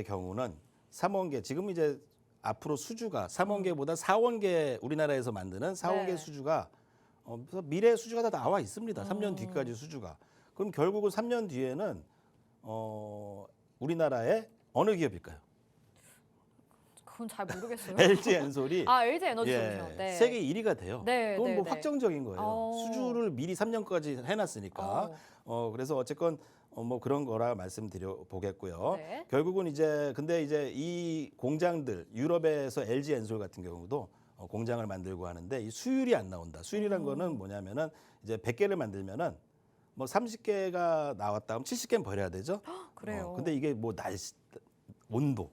B: 경우는 3원계 지금 이제 앞으로 수주가 3원계보다 4원계 우리나라에서 만드는 4원계
A: 네.
B: 수주가 미래 수주가 다 나와 있습니다. 3년 뒤까지 수주가. 그럼 결국은 3년 뒤에는 우리나라의 어느 기업일까요?
A: 그건 잘 모르겠어요.
B: LG 엔솔이
A: LG 에너지 솔루션.
B: 예,
A: 네.
B: 세계 1위가 돼요.
A: 네,
B: 그건
A: 네,
B: 뭐
A: 네.
B: 확정적인 거예요. 수주를 미리 3년까지 해놨으니까. 그래서 어쨌건 뭐 그런 거라 말씀드려 보겠고요.
A: 네.
B: 결국은 근데 이제 이 공장들 유럽에서 LG 엔솔 같은 경우도 공장을 만들고 하는데 이 수율이 안 나온다. 수율이란 거는 뭐냐면은 이제 100개를 만들면은 뭐 30개가 나왔다 그럼 70개는 버려야 되죠.
A: 그래요.
B: 근데 이게 뭐 날씨, 온도,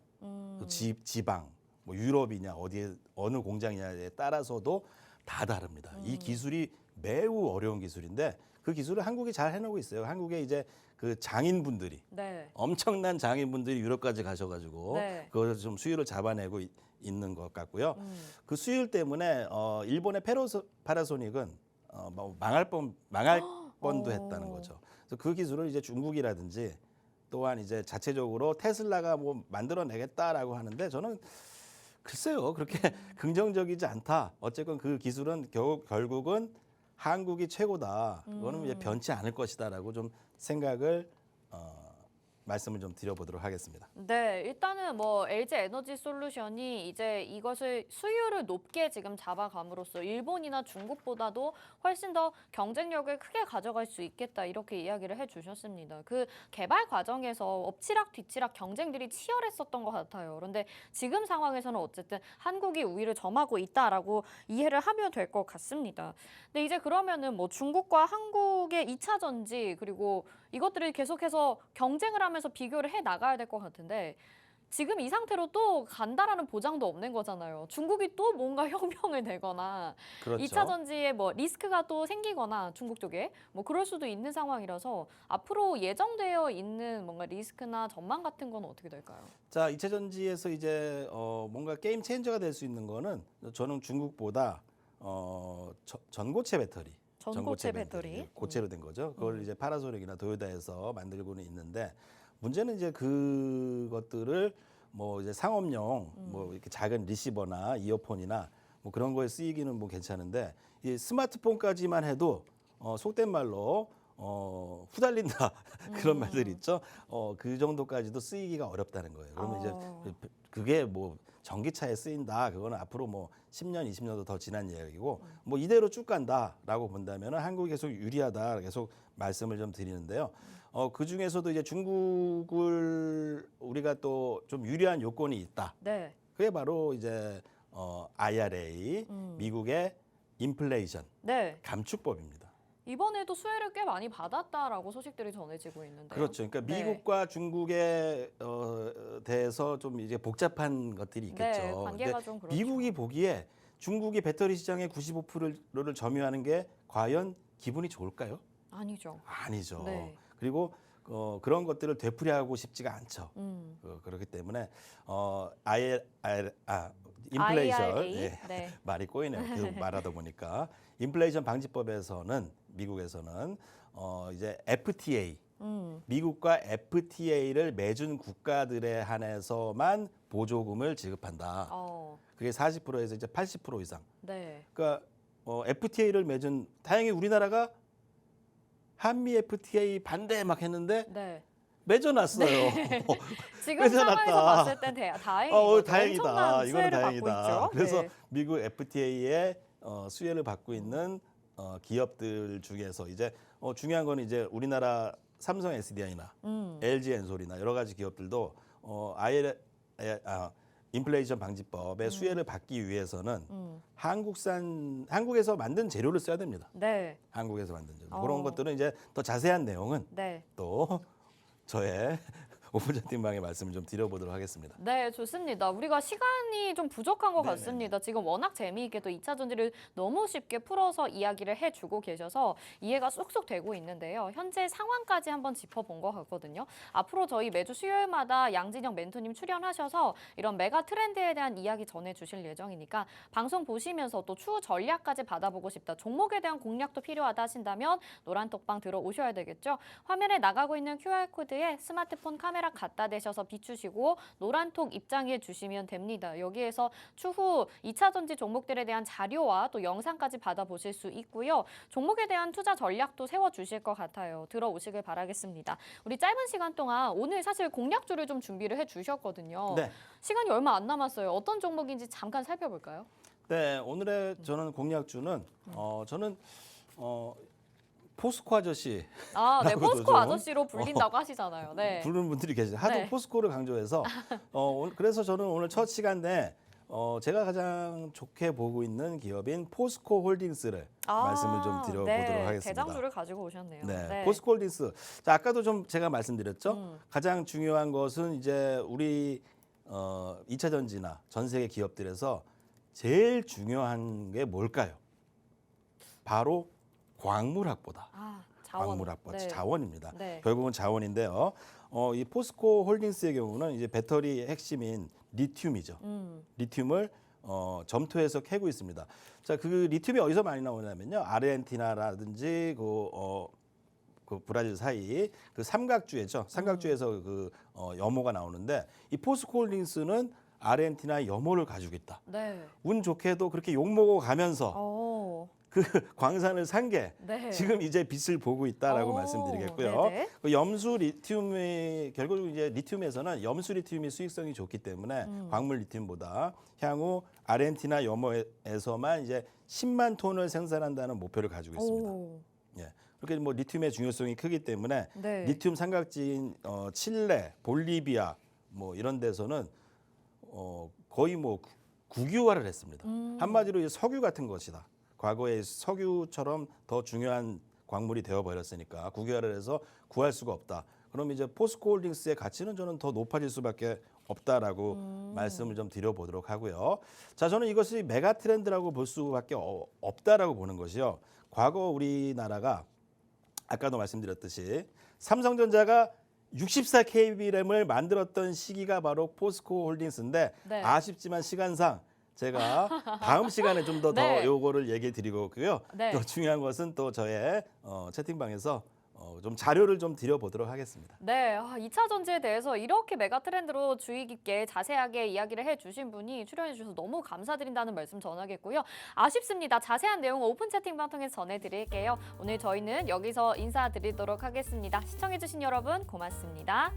B: 또 지방, 뭐 유럽이냐 어느 공장이냐에 따라서도 다 다릅니다. 이 기술이 매우 어려운 기술인데 그 기술을 한국이 잘 해내고 있어요. 한국에 이제 그 장인분들이
A: 네.
B: 엄청난 장인분들이 유럽까지 가셔가지고
A: 네.
B: 그걸 좀 수율을 잡아내고 있는 것 같고요. 그 수율 때문에 일본의 파라소닉은 뭐 망할 뻔도 했다는 거죠. 그래서 그 기술을 이제 중국이라든지 또한 이제 자체적으로 테슬라가 뭐 만들어내겠다라고 하는데 저는 글쎄요 그렇게 긍정적이지 않다. 어쨌건 그 기술은 결국은 한국이 최고다. 그거는 이제 변치 않을 것이다라고 좀 생각을 말씀을 좀 드려보도록 하겠습니다.
A: 네, 일단은 뭐 LG 에너지 솔루션이 이제 이것을 수율을 높게 지금 잡아감으로써 일본이나 중국보다도 훨씬 더 경쟁력을 크게 가져갈 수 있겠다 이렇게 이야기를 해주셨습니다. 그 개발 과정에서 엎치락 뒤치락 경쟁들이 치열했었던 것 같아요. 그런데 지금 상황에서는 어쨌든 한국이 우위를 점하고 있다라고 이해를 하면 될 것 같습니다. 근데 이제 그러면은 뭐 중국과 한국의 2차 전지 그리고 이것들을 계속해서 경쟁을 하면서 비교를 해 나가야 될 것 같은데 지금 이 상태로 또 간다라는 보장도 없는 거잖아요. 중국이 또 뭔가 혁명을 내거나
B: 그렇죠.
A: 2차 전지에 뭐 리스크가 또 생기거나 중국 쪽에 뭐 그럴 수도 있는 상황이라서 앞으로 예정되어 있는 뭔가 리스크나 전망 같은 건 어떻게 될까요?
B: 자, 2차 전지에서 이제 뭔가 게임 체인저가 될 수 있는 거는 저는 중국보다 전고체 배터리.
A: 전고체 배터리.
B: 고체로 된 거죠. 그걸 이제 파나소닉이나 도요타에서 만들고는 있는데 문제는 이제 그것들을 뭐 이제 상업용 뭐 이렇게 작은 리시버나 이어폰이나 뭐 그런 거에 쓰이기는 뭐 괜찮은데 이 스마트폰까지만 해도 속된 말로 후달린다 그런 말들이 있죠. 그 정도까지도 쓰이기가 어렵다는 거예요. 그러면 이제 그게 뭐 전기차에 쓰인다. 그거는 앞으로 뭐 10년, 20년도 더 지난 이야기고 뭐 이대로 쭉 간다라고 본다면 한국이 계속 유리하다 계속 말씀을 좀 드리는데요. 그 중에서도 이제 중국을 우리가 또 좀 유리한 요건이 있다.
A: 네.
B: 그게 바로 이제 IRA, 미국의 인플레이션
A: 네.
B: 감축법입니다.
A: 이번에도 수혜를 꽤 많이 받았다라고 소식들이 전해지고 있는데요.
B: 그렇죠. 그러니까
A: 네.
B: 미국과 중국에 대해서 좀 이제 복잡한 것들이 있겠죠.
A: 네, 관계가
B: 근데
A: 좀 그렇죠.
B: 미국이 보기에 중국이 배터리 시장의 95%를 점유하는 게 과연 기분이 좋을까요?
A: 아니죠.
B: 아니죠.
A: 네.
B: 그리고 그런 것들을 되풀이하고 싶지가 않죠. 그렇기 때문에 인플레이션
A: IRA.
B: 예,
A: 네.
B: 말이 꼬이네요. 계속 말하다 보니까 인플레이션 방지법에서는 미국에서는 이제 FTA 미국과 FTA를 맺은 국가들에 한해서만 보조금을 지급한다. 그게 40%에서 이제 80% 이상.
A: 네.
B: 그러니까 FTA를 맺은 다행히 우리나라가 한미 FTA 반대 막 했는데
A: 네.
B: 맺어놨어요.
A: 지금
B: 맺어놨다.
A: 상황에서 봤을 땐 다행인 거죠.
B: 다행이다.
A: 엄청난
B: 이거는
A: 수혜를 받고
B: 다행이다.
A: 있죠.
B: 그래서
A: 네.
B: 미국 FTA의 수혜를 받고 있는 기업들 중에서 이제 중요한 거는 이제 우리나라 삼성 SDI나 LG 엔솔이나 여러 가지 기업들도 인플레이션 방지법의 수혜를 받기 위해서는 한국에서 만든 재료를 써야 됩니다.
A: 네.
B: 한국에서 만든 재료. 그런 것들은 이제 더 자세한 내용은
A: 네.
B: 또 저의 오픈 채팅방에 말씀을 좀 드려보도록 하겠습니다.
A: 네, 좋습니다. 우리가 시간이 좀 부족한 것
B: 네네네.
A: 같습니다. 지금 워낙 재미있게 또 2차 전지를 너무 쉽게 풀어서 이야기를 해주고 계셔서 이해가 쏙쏙 되고 있는데요. 현재 상황까지 한번 짚어본 것 같거든요. 앞으로 저희 매주 수요일마다 양진영 멘토님 출연하셔서 이런 메가 트렌드에 대한 이야기 전해주실 예정이니까 방송 보시면서 또 추후 전략까지 받아보고 싶다. 종목에 대한 공략도 필요하다 하신다면 노란톡방 들어오셔야 되겠죠. 화면에 나가고 있는 QR코드에 스마트폰 카메라 갖다 대셔서 비추시고 노란톡 입장해 주시면 됩니다. 여기에서 추후 2차 전지 종목들에 대한 자료와 또 영상까지 받아보실 수 있고요. 종목에 대한 투자 전략도 세워주실 것 같아요. 들어오시길 바라겠습니다. 우리 짧은 시간 동안 오늘 사실 공략주를 좀 준비를 해주셨거든요.
B: 네.
A: 시간이 얼마 안 남았어요. 어떤 종목인지 잠깐 살펴볼까요?
B: 네, 오늘의 저는 공략주는 저는 포스코 아저씨
A: 네,
B: 라고도
A: 포스코
B: 좀,
A: 아저씨로 불린다고 하시잖아요. 네.
B: 부르는 분들이 계세요. 하도
A: 네.
B: 포스코를 강조해서 그래서 저는 오늘 첫 시간 내에 제가 가장 좋게 보고 있는 기업인 포스코 홀딩스를 말씀을 좀 드려보도록
A: 네,
B: 하겠습니다.
A: 대장주를 가지고 오셨네요.
B: 네, 포스코 홀딩스. 자, 아까도 좀 제가 말씀드렸죠. 가장 중요한 것은 이제 우리 2차 전지나 전 세계 기업들에서 제일 중요한 게 뭘까요? 바로 광물 확보다.
A: 자원.
B: 광물 확보,
A: 네.
B: 자원입니다.
A: 네.
B: 결국은 자원인데요. 이 포스코 홀딩스의 경우는 이제 배터리의 핵심인 리튬이죠. 리튬을 점토해서 캐고 있습니다. 자, 그 리튬이 어디서 많이 나오냐면요. 아르헨티나라든지 그 브라질 사이 그 삼각주에죠. 삼각주에서 그 염호가 나오는데 이 포스코 홀딩스는 아르헨티나의 염호를 가지고 있다.
A: 네.
B: 운 좋게도 그렇게 욕먹어 가면서 그 광산을 산 게
A: 네.
B: 지금 이제 빛을 보고 있다라고 말씀드리겠고요.
A: 네네.
B: 그 염수 리튬이 결국 이제 리튬에서는 염수 리튬이 수익성이 좋기 때문에 광물 리튬보다 향후 아르헨티나 염호에서만 이제 10만 톤을 생산한다는 목표를 가지고 있습니다. 예. 그렇게 뭐 리튬의 중요성이 크기 때문에
A: 네.
B: 리튬 삼각지인 칠레, 볼리비아 뭐 이런 데서는 거의 뭐 국유화를 했습니다. 한마디로 이제 석유 같은 것이다. 과거의 석유처럼 더 중요한 광물이 되어버렸으니까 국유화를 해서 구할 수가 없다. 그럼 이제 포스코 홀딩스의 가치는 저는 더 높아질 수밖에 없다라고 말씀을 좀 드려보도록 하고요. 자, 저는 이것이 메가 트렌드라고 볼 수밖에 없다라고 보는 것이요. 과거 우리나라가 아까도 말씀드렸듯이 삼성전자가 64KB램을 만들었던 시기가 바로 포스코 홀딩스인데
A: 네.
B: 아쉽지만 시간상 제가 다음 시간에 좀 더
A: 네.
B: 요거를 얘기 드리고 있고요.
A: 네.
B: 또 중요한 것은 또 저의 채팅방에서 좀 자료를 좀 드려보도록 하겠습니다.
A: 네, 2차 전지에 대해서 이렇게 메가 트렌드로 주의 깊게 자세하게 이야기를 해주신 분이 출연해 주셔서 너무 감사드린다는 말씀 전하겠고요. 아쉽습니다. 자세한 내용 오픈 채팅방 통해서 전해드릴게요. 오늘 저희는 여기서 인사드리도록 하겠습니다. 시청해주신 여러분 고맙습니다.